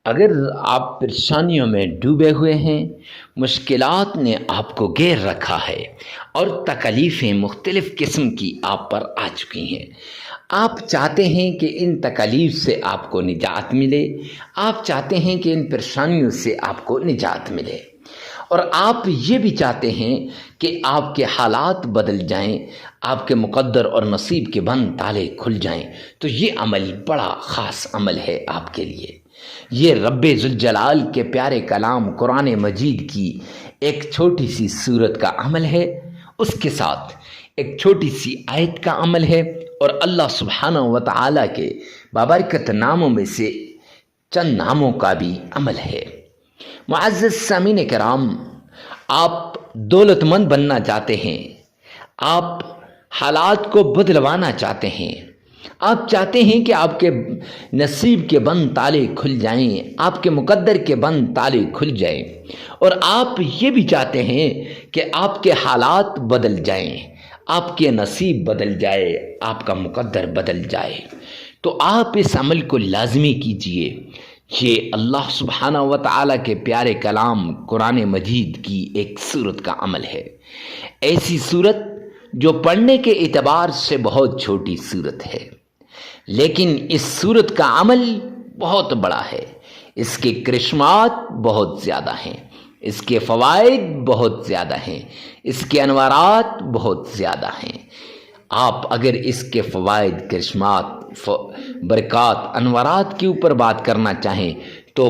اگر آپ پریشانیوں میں ڈوبے ہوئے ہیں، مشکلات نے آپ کو گھیر رکھا ہے اور تکلیفیں مختلف قسم کی آپ پر آ چکی ہیں، آپ چاہتے ہیں کہ ان تکلیف سے آپ کو نجات ملے، آپ چاہتے ہیں کہ ان پریشانیوں سے آپ کو نجات ملے، اور آپ یہ بھی چاہتے ہیں کہ آپ کے حالات بدل جائیں، آپ کے مقدر اور نصیب کے بند تالے کھل جائیں، تو یہ عمل بڑا خاص عمل ہے آپ کے لیے۔ یہ رب ذوالجلال کے پیارے کلام قرآن مجید کی ایک چھوٹی سی سورت کا عمل ہے، اس کے ساتھ ایک چھوٹی سی آیت کا عمل ہے، اور اللہ سبحانہ و تعالیٰ کے بابرکت ناموں میں سے چند ناموں کا بھی عمل ہے۔ معزز سامعین کرام، آپ دولت مند بننا چاہتے ہیں، آپ حالات کو بدلوانا چاہتے ہیں، آپ چاہتے ہیں کہ آپ کے نصیب کے بند تالے کھل جائیں، آپ کے مقدر کے بند تالے کھل جائیں، اور آپ یہ بھی چاہتے ہیں کہ آپ کے حالات بدل جائیں، آپ کے نصیب بدل جائے، آپ کا مقدر بدل جائے، تو آپ اس عمل کو لازمی کیجئے۔ یہ اللہ سبحانہ و تعالیٰ کے پیارے کلام قرآن مجید کی ایک سورت کا عمل ہے، ایسی سورت جو پڑھنے کے اعتبار سے بہت چھوٹی سورت ہے، لیکن اس سورت کا عمل بہت بڑا ہے، اس کے کرشمات بہت زیادہ ہیں، اس کے فوائد بہت زیادہ ہیں، اس کے انوارات بہت زیادہ ہیں۔ آپ اگر اس کے فوائد، کرشمات، برکات، انوارات کے اوپر بات کرنا چاہیں تو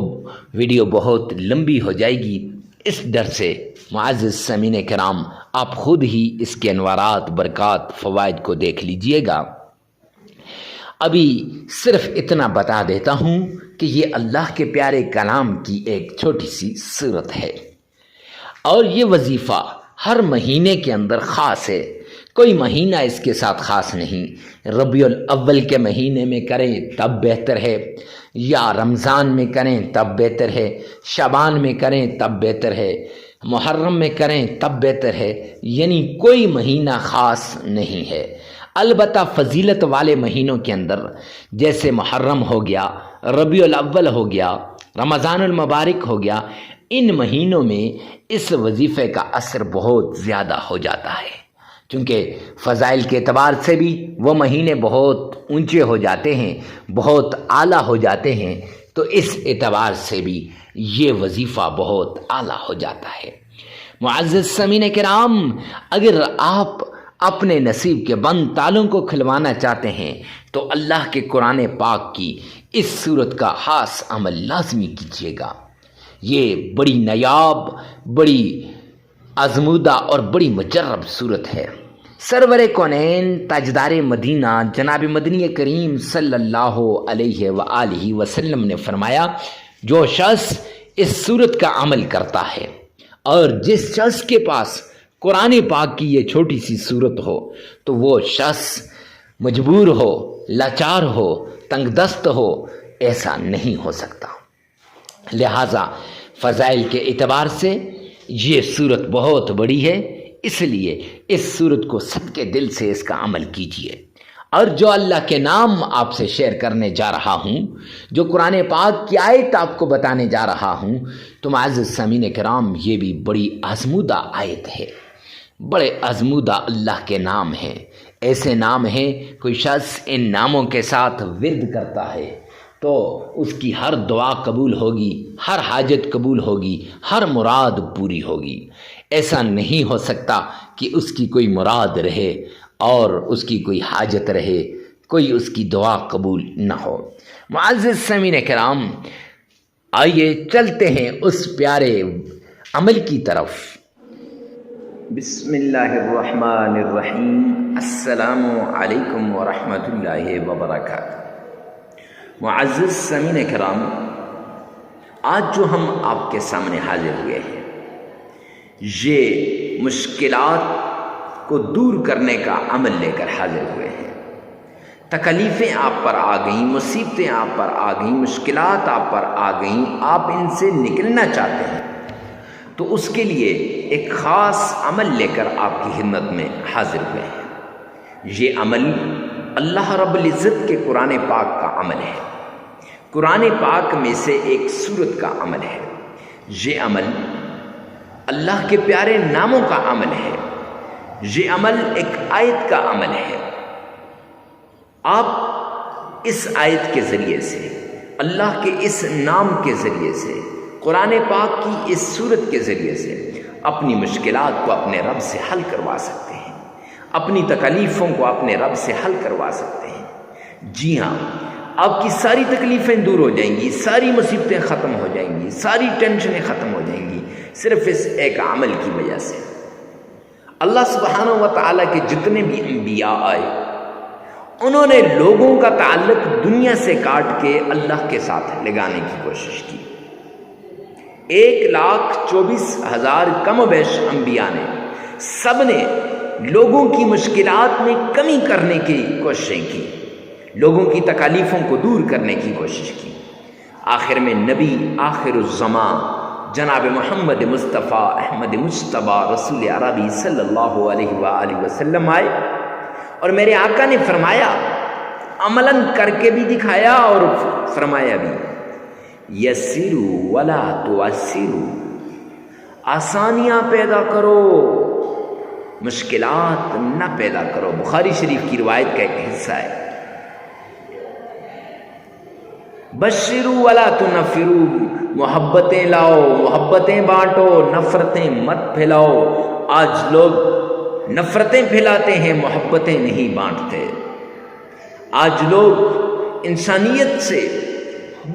ویڈیو بہت لمبی ہو جائے گی، اس ڈر سے معزز سامعین کرام آپ خود ہی اس کے انوارات، برکات، فوائد کو دیکھ لیجئے گا۔ ابھی صرف اتنا بتا دیتا ہوں کہ یہ اللہ کے پیارے کلام کی ایک چھوٹی سی سورت ہے، اور یہ وظیفہ ہر مہینے کے اندر خاص ہے، کوئی مہینہ اس کے ساتھ خاص نہیں۔ ربیع الاول کے مہینے میں کریں تب بہتر ہے، یا رمضان میں کریں تب بہتر ہے، شعبان میں کریں تب بہتر ہے، محرم میں کریں تب بہتر ہے، یعنی کوئی مہینہ خاص نہیں ہے۔ البتہ فضیلت والے مہینوں کے اندر جیسے محرم ہو گیا، ربیع الاول ہو گیا، رمضان المبارک ہو گیا، ان مہینوں میں اس وظیفے کا اثر بہت زیادہ ہو جاتا ہے، چونکہ فضائل کے اعتبار سے بھی وہ مہینے بہت اونچے ہو جاتے ہیں، بہت اعلیٰ ہو جاتے ہیں، تو اس اعتبار سے بھی یہ وظیفہ بہت اعلیٰ ہو جاتا ہے۔ معزز سامعین کرام، اگر آپ اپنے نصیب کے بند تالوں کو کھلوانا چاہتے ہیں تو اللہ کے قرآن پاک کی اس سورت کا خاص عمل لازمی کیجیے گا۔ یہ بڑی نایاب، بڑی آزمودہ اور بڑی مجرب صورت ہے۔ سرور کونین تاجدار مدینہ جناب مدنی کریم صلی اللہ علیہ وآلہ وسلم نے فرمایا، جو شخص اس صورت کا عمل کرتا ہے، اور جس شخص کے پاس قرآن پاک کی یہ چھوٹی سی صورت ہو، تو وہ شخص مجبور ہو، لاچار ہو، تنگ دست ہو، ایسا نہیں ہو سکتا۔ لہٰذا فضائل کے اعتبار سے یہ صورت بہت بڑی ہے، اس لیے اس صورت کو صدقے دل سے اس کا عمل کیجیے۔ اور جو اللہ کے نام آپ سے شیئر کرنے جا رہا ہوں، جو قرآن پاک کی آیت آپ کو بتانے جا رہا ہوں، تو معزز سامعین کرام یہ بھی بڑی آزمودہ آیت ہے، بڑے آزمودہ اللہ کے نام ہیں، ایسے نام ہیں کوئی شخص ان ناموں کے ساتھ ورد کرتا ہے تو اس کی ہر دعا قبول ہوگی، ہر حاجت قبول ہوگی، ہر مراد پوری ہوگی۔ ایسا نہیں ہو سکتا کہ اس کی کوئی مراد رہے اور اس کی کوئی حاجت رہے، کوئی اس کی دعا قبول نہ ہو۔ معزز سامعین کرام، آئیے چلتے ہیں اس پیارے عمل کی طرف۔ بسم اللہ الرحمن الرحیم، السلام علیکم ورحمۃ اللہ وبرکاتہ۔ معزز سامعین کرام، آج جو ہم آپ کے سامنے حاضر ہوئے ہیں، یہ مشکلات کو دور کرنے کا عمل لے کر حاضر ہوئے ہیں۔ تکلیفیں آپ پر آ گئیں، مصیبتیں آپ پر آ گئیں، مشکلات آپ پر آ گئیں، آپ ان سے نکلنا چاہتے ہیں، تو اس کے لیے ایک خاص عمل لے کر آپ کی خدمت میں حاضر ہوئے ہیں۔ یہ عمل اللہ رب العزت کے قرآن پاک کا عمل ہے۔ قرآن پاک میں سے ایک سورت کا عمل ہے، یہ عمل اللہ کے پیارے ناموں کا عمل ہے، یہ عمل ایک آیت کا عمل ہے۔ آپ اس آیت کے ذریعے سے، اللہ کے اس نام کے ذریعے سے، قرآن پاک کی اس سورت کے ذریعے سے اپنی مشکلات کو اپنے رب سے حل کروا سکتے ہیں، اپنی تکلیفوں کو اپنے رب سے حل کروا سکتے ہیں۔ جی ہاں، آپ کی ساری تکلیفیں دور ہو جائیں گی، ساری مصیبتیں ختم ہو جائیں گی، ساری ٹینشنیں ختم ہو جائیں گی، صرف اس ایک عمل کی وجہ سے۔ اللہ سبحانہ و تعالیٰ کے جتنے بھی انبیاء آئے، انہوں نے لوگوں کا تعلق دنیا سے کاٹ کے اللہ کے ساتھ لگانے کی کوشش کی۔ 1,24,000 کم و بیش انبیاء نے، سب نے لوگوں کی مشکلات میں کمی کرنے کی کوششیں کی، لوگوں کی تکالیفوں کو دور کرنے کی کوشش کی۔ آخر میں نبی آخر الزمان جناب محمد مصطفیٰ احمد مجتبیٰ رسول عربی صلی اللہ علیہ وآلہ وسلم آئے، اور میرے آقا نے فرمایا، عملاً کر کے بھی دکھایا اور فرمایا بھی، یسروا ولا تعسروا، آسانیاں پیدا کرو، مشکلات نہ پیدا کرو۔ بخاری شریف کی روایت کا ایک حصہ ہے، بشروا ولا تنفروا، محبتیں لاؤ، محبتیں بانٹو، نفرتیں مت پھیلاؤ۔ آج لوگ نفرتیں پھیلاتے ہیں، محبتیں نہیں بانٹتے۔ آج لوگ انسانیت سے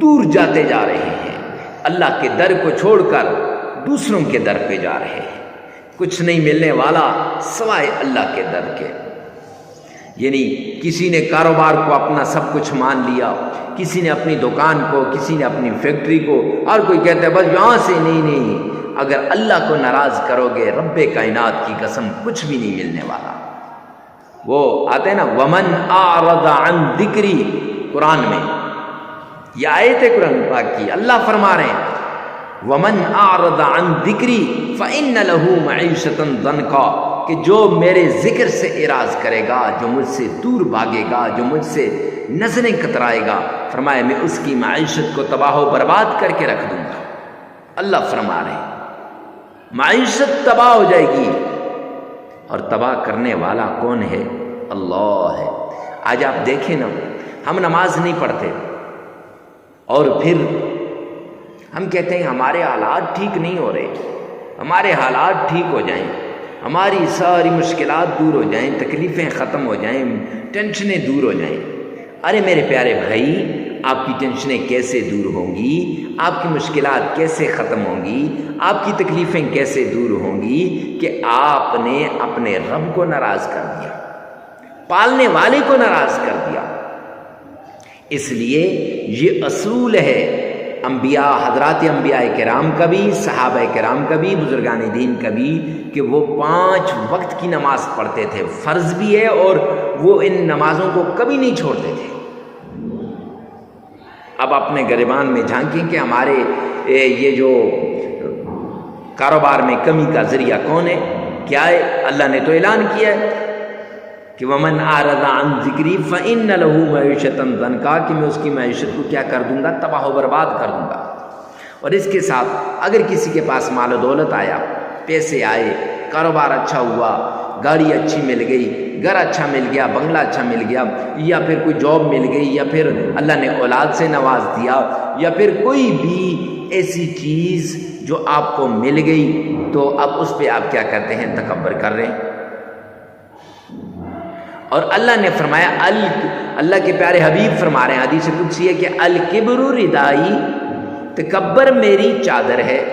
دور جاتے جا رہے ہیں، اللہ کے در کو چھوڑ کر دوسروں کے در پہ جا رہے ہیں۔ کچھ نہیں ملنے والا سوائے اللہ کے در کے۔ یعنی کسی نے کاروبار کو اپنا سب کچھ مان لیا، کسی نے اپنی دکان کو، کسی نے اپنی فیکٹری کو، اور کوئی کہتا ہے بس یہاں سے نہیں۔ اگر اللہ کو ناراض کرو گے، رب کائنات کی قسم کچھ بھی نہیں ملنے والا۔ وہ آتے ہیں نا، ومن اعرض عن ذکری، قرآن میں یہ آیت ہے قرآن پاک کی، اللہ فرما رہے ہیں ومن اعرض عن ذکری فإن له معیشۃ ضنکا، کہ جو میرے ذکر سے اعراض کرے گا، جو مجھ سے دور بھاگے گا، جو مجھ سے نظریں کترائے گا، فرمایا میں اس کی معیشت کو تباہ و برباد کر کے رکھ دوں گا۔ اللہ فرما رہے ہیں معیشت تباہ ہو جائے گی، اور تباہ کرنے والا کون ہے؟ اللہ ہے۔ آج آپ دیکھیں نا، ہم نماز نہیں پڑھتے اور پھر ہم کہتے ہیں ہمارے حالات ٹھیک نہیں ہو رہے، ہمارے حالات ٹھیک ہو جائیں، ہماری ساری مشکلات دور ہو جائیں، تکلیفیں ختم ہو جائیں، ٹینشنیں دور ہو جائیں۔ ارے میرے پیارے بھائی، آپ کی ٹینشنیں کیسے دور ہوں گی؟ آپ کی مشکلات کیسے ختم ہوں گی؟ آپ کی تکلیفیں کیسے دور ہوں گی کہ آپ نے اپنے رب کو ناراض کر دیا، پالنے والے کو ناراض کر دیا۔ اس لیے یہ اصول ہے انبیاء، حضرات انبیاء کرام کا بھی، صحابہ کرام کا بھی، بزرگان دین کا بھی، کہ وہ 5 وقت کی نماز پڑھتے تھے، فرض بھی ہے، اور وہ ان نمازوں کو کبھی نہیں چھوڑتے تھے۔ اب اپنے گریبان میں جھانکیں کہ ہمارے یہ جو کاروبار میں کمی کا ذریعہ کون ہے؟ کیا ہے؟ اللہ نے تو اعلان کیا ہے کہ ومن اعرض عن ذکری فإن له معیشۃ ضنکا، کہ میں اس کی معیشت کو کیا کر دوں گا؟ تباہ و برباد کر دوں گا۔ اور اس کے ساتھ اگر کسی کے پاس مال و دولت آیا، پیسے آئے، کاروبار اچھا ہوا، گاڑی اچھی مل گئی، گھر اچھا مل گیا، بنگلہ اچھا مل گیا، یا پھر کوئی جاب مل گئی، یا پھر اللہ نے اولاد سے نواز دیا، یا پھر کوئی بھی ایسی چیز جو آپ کو مل گئی، تو اب اس پہ آپ کیا کرتے ہیں؟ تکبر کر رہے ہیں۔ اور اللہ نے فرمایا، اللہ کے پیارے حبیب فرما رہے ہیں، حدیث قدسی ہے کہ الکبر ردائی، تکبر میری چادر ہے،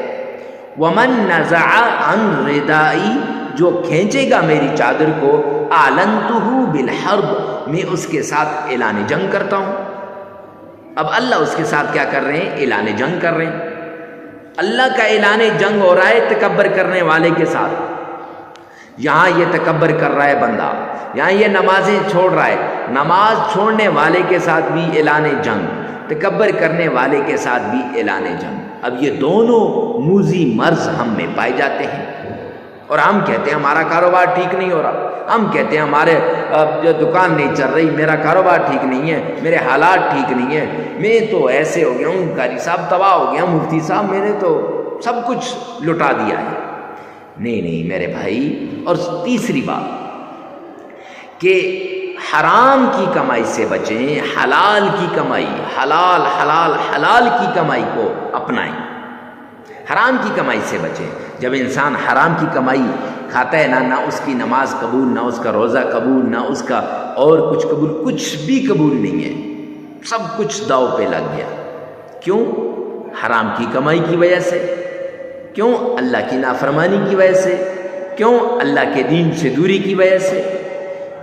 ومن نزع عن ردائی، جو کھینچے گا میری چادر کو، اعلنتہ بالحرب، میں اس کے ساتھ اعلان جنگ کرتا ہوں۔ اب اللہ اس کے ساتھ کیا کر رہے ہیں؟ اعلان جنگ کر رہے ہیں۔ اللہ کا اعلان جنگ ہو رہا ہے تکبر کرنے والے کے ساتھ۔ یہاں یہ تکبر کر رہا ہے بندہ، یہاں یہ نمازیں چھوڑ رہا ہے، نماز چھوڑنے والے کے ساتھ بھی اعلان جنگ، تکبر کرنے والے کے ساتھ بھی اعلان جنگ۔ اب یہ دونوں موذی مرض ہم میں پائے جاتے ہیں، اور ہم کہتے ہیں ہمارا کاروبار ٹھیک نہیں ہو رہا، ہم کہتے ہیں ہمارے جو دکان نہیں چل رہی، میرا کاروبار ٹھیک نہیں ہے، میرے حالات ٹھیک نہیں ہیں، میں تو ایسے ہو گیا ہوں، قاری صاحب تباہ ہو گیا، مفتی صاحب میں نے تو سب کچھ لٹا دیا ہے۔ نہیں نہیں میرے بھائی۔ اور تیسری بات کہ حرام کی کمائی سے بچیں، حلال کی کمائی، حلال حلال حلال کی کمائی کو اپنائیں، حرام کی کمائی سے بچیں۔ جب انسان حرام کی کمائی کھاتا ہے نہ اس کی نماز قبول، نہ اس کا روزہ قبول، نہ اس کا اور کچھ قبول، کچھ بھی قبول نہیں ہے، سب کچھ داؤ پہ لگ گیا۔ کیوں؟ حرام کی کمائی کی وجہ سے۔ کیوں؟ اللہ کی نافرمانی کی وجہ سے۔ کیوں؟ اللہ کے دین سے دوری کی وجہ سے۔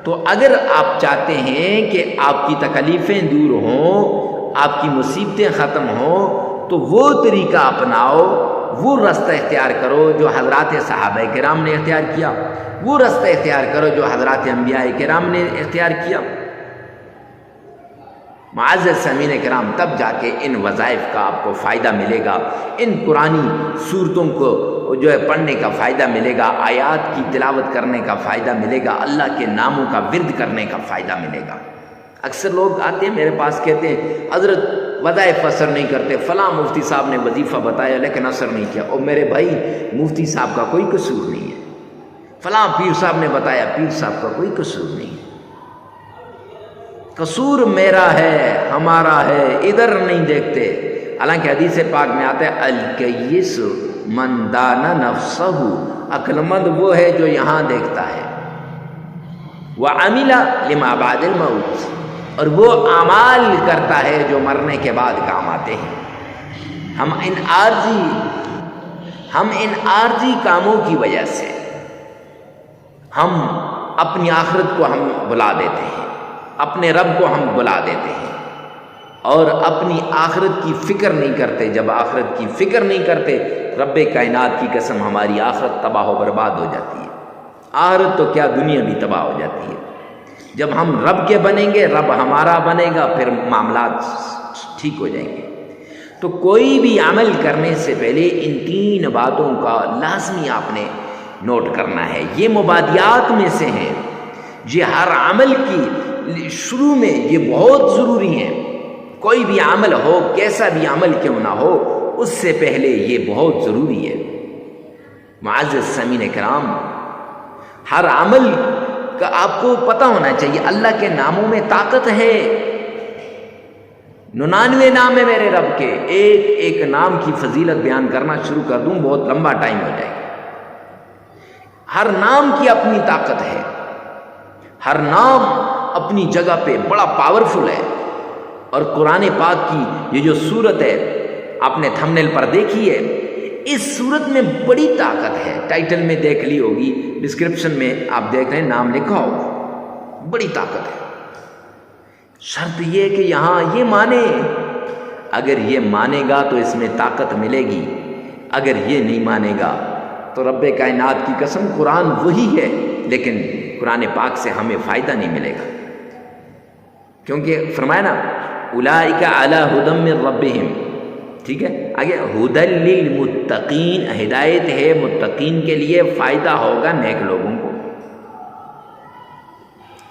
تو اگر آپ چاہتے ہیں کہ آپ کی تکلیفیں دور ہوں، آپ کی مصیبتیں ختم ہوں، تو وہ طریقہ اپناؤ، وہ رستہ اختیار کرو جو حضرات صحابہ کرام نے اختیار کیا، وہ رستہ اختیار کرو جو حضرات انبیاء کرام نے اختیار کیا۔ معزز سامعین کرام، تب جا کے ان وظائف کا آپ کو فائدہ ملے گا، ان قرآنی صورتوں کو جو ہے پڑھنے کا فائدہ ملے گا، آیات کی تلاوت کرنے کا فائدہ ملے گا، اللہ کے ناموں کا ورد کرنے کا فائدہ ملے گا۔ اکثر لوگ آتے ہیں میرے پاس، کہتے ہیں حضرت وظائف اثر نہیں کرتے، فلاں مفتی صاحب نے وظیفہ بتایا لیکن اثر نہیں کیا۔ اور میرے بھائی، مفتی صاحب کا کوئی قصور نہیں ہے، فلاں پیر صاحب نے بتایا، پیر صاحب کا کوئی قصور نہیں ہے، قصور میرا ہے، ہمارا ہے، ادھر نہیں دیکھتے۔ حالانکہ حدیث پاک میں آتا ہے الکیس من دان نفسہ، عقل مند وہ ہے جو یہاں دیکھتا ہے، وعمل لما بعد الموت، اور وہ اعمال کرتا ہے جو مرنے کے بعد کام آتے ہیں۔ ہم ان عارضی کاموں کی وجہ سے ہم اپنی آخرت کو ہم بلا دیتے ہیں، اپنے رب کو ہم بلا دیتے ہیں، اور اپنی آخرت کی فکر نہیں کرتے۔ جب آخرت کی فکر نہیں کرتے، رب کائنات کی قسم ہماری آخرت تباہ و برباد ہو جاتی ہے۔ آخرت تو کیا، دنیا بھی تباہ ہو جاتی ہے۔ جب ہم رب کے بنیں گے، رب ہمارا بنے گا، پھر معاملات ٹھیک ہو جائیں گے۔ تو کوئی بھی عمل کرنے سے پہلے ان تین باتوں کا لازمی آپ نے نوٹ کرنا ہے۔ یہ مبادیات میں سے ہیں، یہ ہر عمل کی شروع میں یہ بہت ضروری ہیں۔ کوئی بھی عمل ہو، کیسا بھی عمل کیوں نہ ہو، اس سے پہلے یہ بہت ضروری ہے۔ معزز سامعین کرام، ہر عمل کا آپ کو پتہ ہونا چاہیے، اللہ کے ناموں میں طاقت ہے۔ 99 نام ہے میرے رب کے، ایک ایک نام کی فضیلت بیان کرنا شروع کر دوں بہت لمبا ٹائم ہو جائے گا۔ ہر نام کی اپنی طاقت ہے، ہر نام اپنی جگہ پہ بڑا پاورفل ہے۔ اور قرآن پاک کی یہ جو صورت ہے، آپ نے تھمبنیل پر دیکھی ہے، اس صورت میں بڑی طاقت ہے۔ ٹائٹل میں دیکھ لی ہوگی، ڈسکرپشن میں آپ دیکھ رہے ہیں، نام لکھا ہوگا، بڑی طاقت ہے۔ شرط یہ کہ یہاں یہ مانے، اگر یہ مانے گا تو اس میں طاقت ملے گی، اگر یہ نہیں مانے گا تو رب کائنات کی قسم قرآن وہی ہے لیکن قرآن پاک سے ہمیں فائدہ نہیں ملے گا۔ کیونکہ فرمایا نا اولئک علی ھدی من ربہم، ٹھیک ہے، آگے ھدی للمتقین، ہدایت ہے متقین کے لیے، فائدہ ہوگا نیک لوگوں کو۔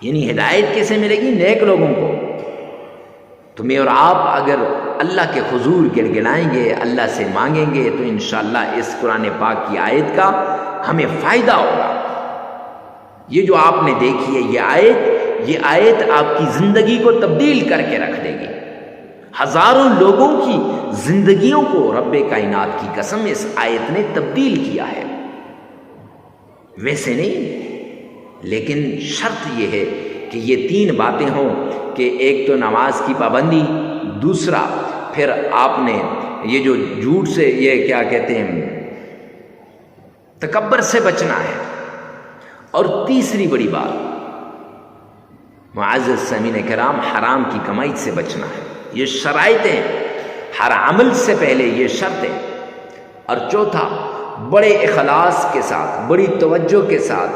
یعنی ہدایت کیسے ملے گی؟ نیک لوگوں کو۔ تمہیں اور آپ اگر اللہ کے حضور گڑگڑائیں گے، اللہ سے مانگیں گے، تو انشاءاللہ اس قرآن پاک کی آیت کا ہمیں فائدہ ہوگا۔ یہ جو آپ نے دیکھی ہے یہ آیت آپ کی زندگی کو تبدیل کر کے رکھ دے گی۔ ہزاروں لوگوں کی زندگیوں کو رب کائنات کی قسم اس آیت نے تبدیل کیا ہے۔ ویسے نہیں، لیکن شرط یہ ہے کہ یہ تین باتیں ہوں کہ ایک تو نماز کی پابندی، دوسرا پھر آپ نے یہ جو جھوٹ سے، یہ کیا کہتے ہیں، تکبر سے بچنا ہے، اور تیسری بڑی بات معزز سامعین کرام، حرام کی کمائی سے بچنا ہے۔ یہ شرائطیں ہر عمل سے پہلے یہ شرط ہے۔ اور چوتھا، بڑے اخلاص کے ساتھ، بڑی توجہ کے ساتھ،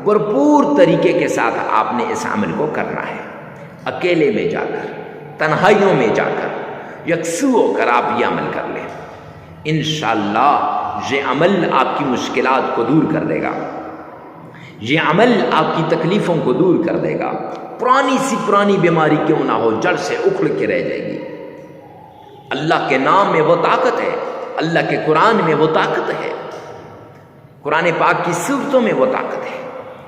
بھرپور طریقے کے ساتھ آپ نے اس عمل کو کرنا ہے۔ اکیلے میں جا کر، تنہائیوں میں جا کر، یکسو ہو کر آپ یہ عمل کر لیں، انشاءاللہ یہ عمل آپ کی مشکلات کو دور کر دے گا، یہ عمل آپ کی تکلیفوں کو دور کر دے گا۔ پرانی سی پرانی بیماری کیوں نہ ہو، جڑ سے اکھڑ کے رہ جائے گی۔ اللہ کے نام میں وہ طاقت ہے، اللہ کے قرآن میں وہ طاقت ہے، قرآن پاک کی صورتوں میں وہ طاقت ہے۔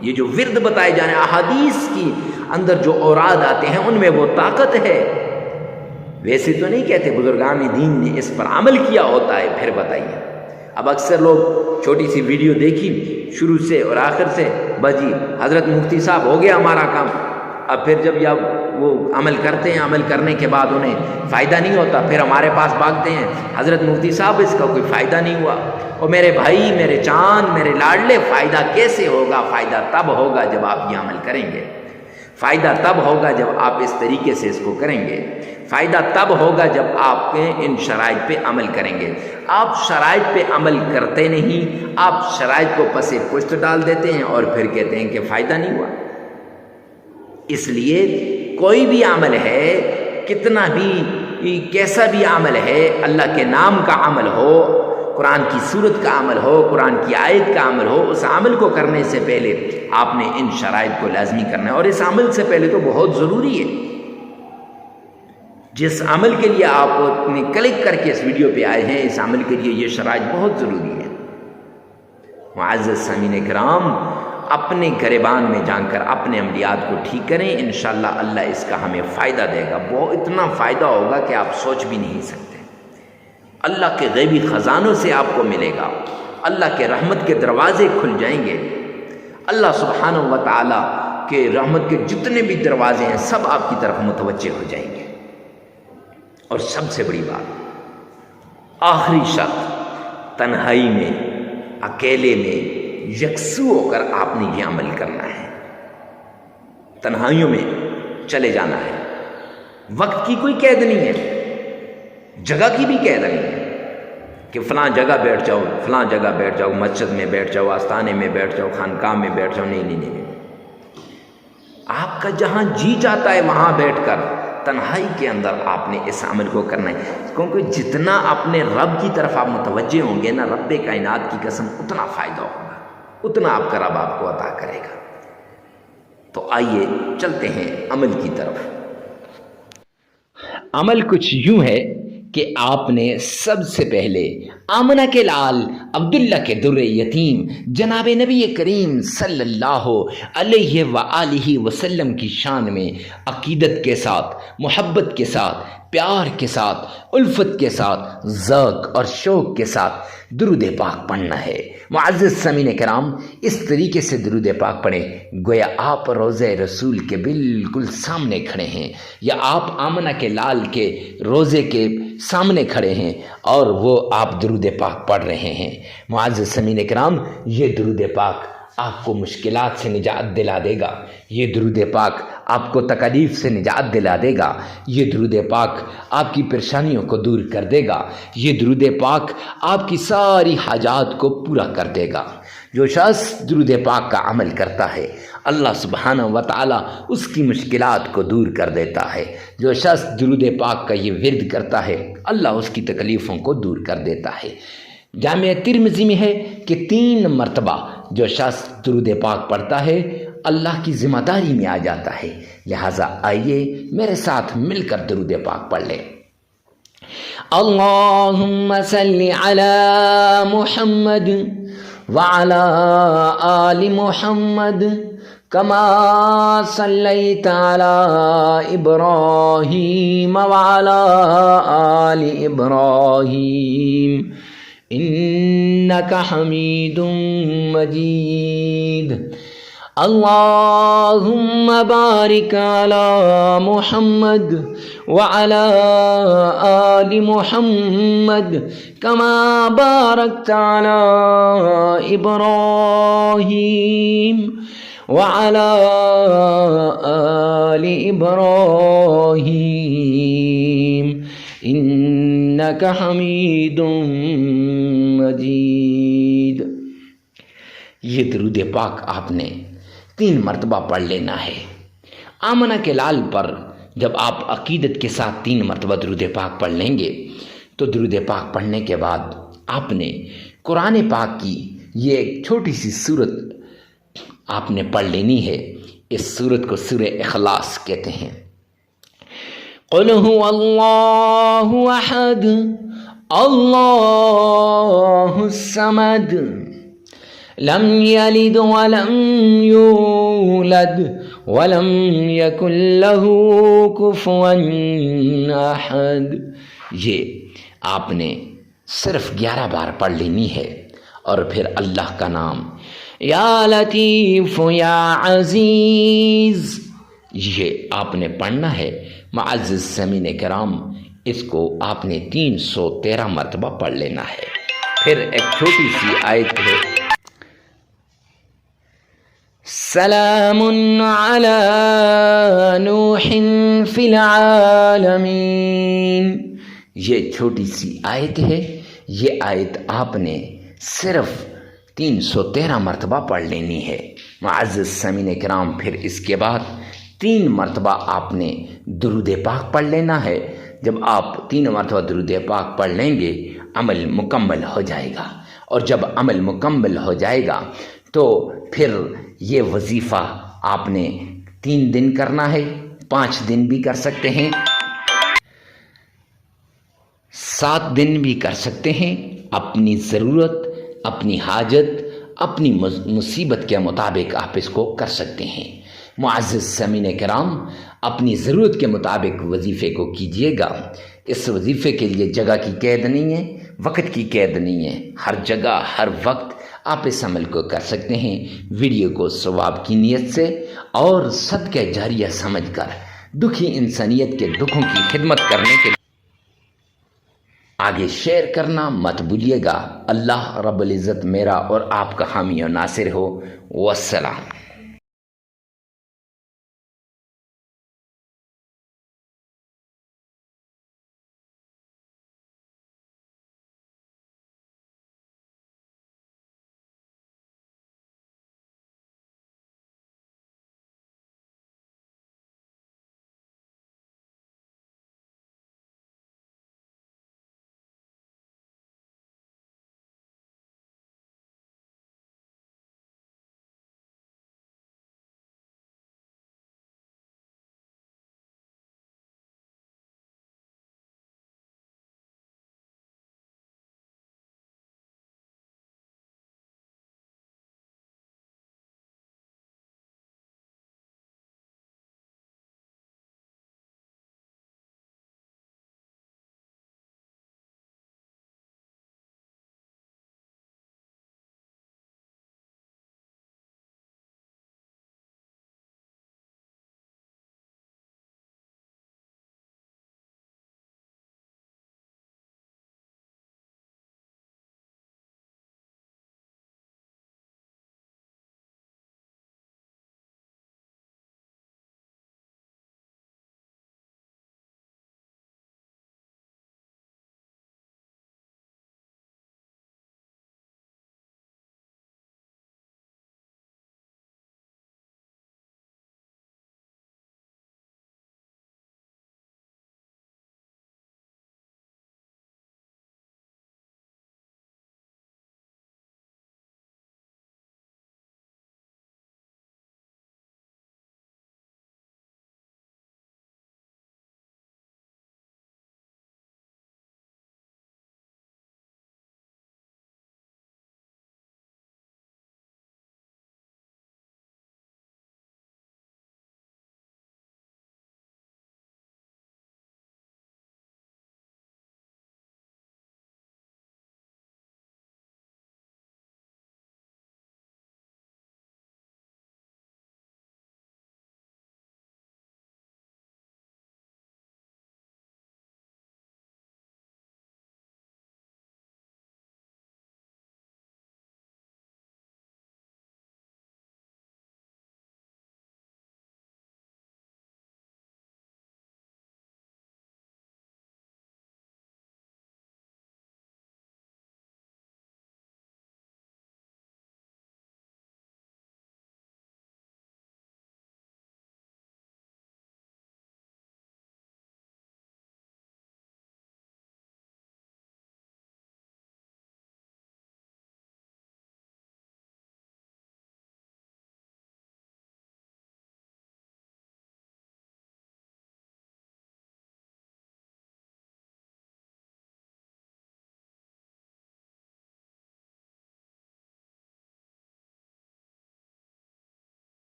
یہ جو ورد بتائے جانے احادیث کی اندر جو اوراد آتے ہیں ان میں وہ طاقت ہے۔ ویسے تو نہیں کہتے، بزرگان دین نے اس پر عمل کیا ہوتا ہے۔ پھر بتائیے، اب اکثر لوگ چھوٹی سی ویڈیو دیکھی شروع سے اور آخر سے، بس جی حضرت مفتی صاحب ہو گیا ہمارا کام۔ اب پھر جب وہ عمل کرتے ہیں، عمل کرنے کے بعد انہیں فائدہ نہیں ہوتا، پھر ہمارے پاس بھاگتے ہیں، حضرت مفتی صاحب اس کا کوئی فائدہ نہیں ہوا۔ اور میرے بھائی، میرے چاند، میرے لاڈلے، فائدہ کیسے ہوگا؟ فائدہ تب ہوگا جب آپ یہ عمل کریں گے، فائدہ تب ہوگا جب آپ اس طریقے سے اس کو کریں گے، فائدہ تب ہوگا جب آپ ان شرائط پہ عمل کریں گے۔ آپ شرائط پہ عمل کرتے نہیں، آپ شرائط کو پس پشت ڈال دیتے ہیں اور پھر کہتے ہیں کہ فائدہ نہیں ہوا۔ اس لیے کوئی بھی عمل ہے، کتنا بھی کیسا بھی عمل ہے، اللہ کے نام کا عمل ہو، قرآن کی سورت کا عمل ہو، قرآن کی آیت کا عمل ہو، اس عمل کو کرنے سے پہلے آپ نے ان شرائط کو لازمی کرنا ہے۔ اور اس عمل سے پہلے تو بہت ضروری ہے، جس عمل کے لیے آپ نے کلک کر کے اس ویڈیو پہ آئے ہیں، اس عمل کے لیے یہ شرائط بہت ضروری ہے۔ معزز سامعین کرام، اپنے گریبان میں جان کر اپنے عملیات کو ٹھیک کریں، انشاءاللہ اللہ اس کا ہمیں فائدہ دے گا۔ وہ اتنا فائدہ ہوگا کہ آپ سوچ بھی نہیں سکتے۔ اللہ کے غیبی خزانوں سے آپ کو ملے گا، اللہ کے رحمت کے دروازے کھل جائیں گے، اللہ سبحانہ و تعالیٰ کے رحمت کے جتنے بھی دروازے ہیں سب آپ کی طرف متوجہ ہو جائیں گے۔ اور سب سے بڑی بات، آخری شرط، تنہائی میں، اکیلے میں یکسو ہو کر آپ نے یہ عمل کرنا ہے۔ تنہائیوں میں چلے جانا ہے، وقت کی کوئی قید نہیں ہے، جگہ کی بھی قید نہیں ہے کہ فلاں جگہ بیٹھ جاؤ، فلاں جگہ بیٹھ جاؤ، مسجد میں بیٹھ جاؤ، آستانے میں بیٹھ جاؤ، خانقاہ میں بیٹھ جاؤ۔ نہیں نہیں نہیں، آپ کا جہاں جی چاہتا ہے وہاں بیٹھ کر تنہائی کے اندر آپ نے اس عمل کو کرنا ہے، کیونکہ جتنا اپنے رب کی طرف آپ متوجہ ہوں گے نا، رب کائنات کی قسم، اتنا فائدہ ہوگا، اتنا آپ کا رب آپ کو عطا کرے گا۔ تو آئیے چلتے ہیں عمل کی طرف۔ عمل کچھ یوں ہے کہ آپ نے سب سے پہلے آمنہ کے لال عبداللہ کے در یتیم جناب نبی کریم صلی اللہ علیہ وآلہ وسلم کی شان میں عقیدت کے ساتھ، محبت کے ساتھ، پیار کے ساتھ، الفت کے ساتھ، ذوق اور شوق کے ساتھ درود پاک پڑھنا ہے۔ معزز سامعین کرام، اس طریقے سے درود پاک پڑھیں گویا آپ روضہ رسول کے بالکل سامنے کھڑے ہیں، یا آپ آمنہ کے لال کے روضے کے سامنے کھڑے ہیں اور وہ آپ درود پاک پڑھ رہے ہیں۔ معزز سامعین کرام، یہ درود پاک آپ کو مشکلات سے نجات دلا دے گا، یہ درود پاک آپ کو تکالیف سے نجات دلا دے گا، یہ درود پاک آپ کی پریشانیوں کو دور کر دے گا، یہ درود پاک آپ کی ساری حاجات کو پورا کر دے گا۔ جو شخص درود پاک کا عمل کرتا ہے، اللہ سبحانہ و تعالیٰ اس کی مشکلات کو دور کر دیتا ہے۔ جو شخص درود پاک کا یہ ورد کرتا ہے، اللہ اس کی تکلیفوں کو دور کر دیتا ہے۔ جامع ترمذی میں ہے کہ 3 مرتبہ جو شخص درود پاک پڑھتا ہے اللہ کی ذمہ داری میں آ جاتا ہے۔ لہٰذا آئیے میرے ساتھ مل کر درود پاک پڑھ لیں۔ اللہم صلی علی محمد وعلی آل محمد کما صلیت علی ابراہیم وعلی آل ابراہیم انک حمید مجید۔ اللہم بارک علی محمد وعلی آل محمد کما بارکت علی ابراہیم وعلی آل ابراہیم انک حمید مجید۔ یہ درود پاک آپ نے 3 مرتبہ پڑھ لینا ہے۔ آمنہ کے لال پر جب آپ عقیدت کے ساتھ 3 مرتبہ درود پاک پڑھ لیں گے تو درود پاک پڑھنے کے بعد آپ نے قرآن پاک کی یہ ایک چھوٹی سی صورت آپ نے پڑھ لینی ہے۔ اس صورت کو سورہ اخلاص کہتے ہیں۔ قل هو اللہ احد اللہ الصمد لم یلد ولم یولد ولم یکن له کفوا احد۔ یہ آپ نے صرف 11 بار پڑھ لینی ہے، اور پھر اللہ کا نام یا لطیف یا عزیز یہ آپ نے پڑھنا ہے۔ معزز سامعین کرام، اس کو آپ نے 313 مرتبہ پڑھ لینا ہے۔ پھر ایک چھوٹی سی آیت ہے، سلام علی نوح فی العالمین، یہ چھوٹی سی آیت ہے۔ یہ آیت آپ نے صرف 313 مرتبہ پڑھ لینی ہے۔ معزز سامعین کرام، پھر اس کے بعد 3 مرتبہ آپ نے درود پاک پڑھ لینا ہے۔ جب آپ 3 مرتبہ درود پاک پڑھ لیں گے، عمل مکمل ہو جائے گا، اور جب عمل مکمل ہو جائے گا تو پھر یہ وظیفہ آپ نے 3 دن کرنا ہے، 5 دن بھی کر سکتے ہیں، 7 دن بھی کر سکتے ہیں۔ اپنی ضرورت، اپنی حاجت، اپنی مصیبت کے مطابق آپ اس کو کر سکتے ہیں۔ معزز سامعین کرام، اپنی ضرورت کے مطابق وظیفے کو کیجیے گا۔ اس وظیفے کے لیے جگہ کی قید نہیں ہے، وقت کی قید نہیں ہے، ہر جگہ ہر وقت آپ اس عمل کو کر سکتے ہیں۔ ویڈیو کو ثواب کی نیت سے اور صدقہ جاریہ سمجھ کر دکھی انسانیت کے دکھوں کی خدمت کرنے کے لیے آگے شیئر کرنا مت بھولیے گا۔ اللہ رب العزت میرا اور آپ کا حامی و ناصر ہو۔ والسلام۔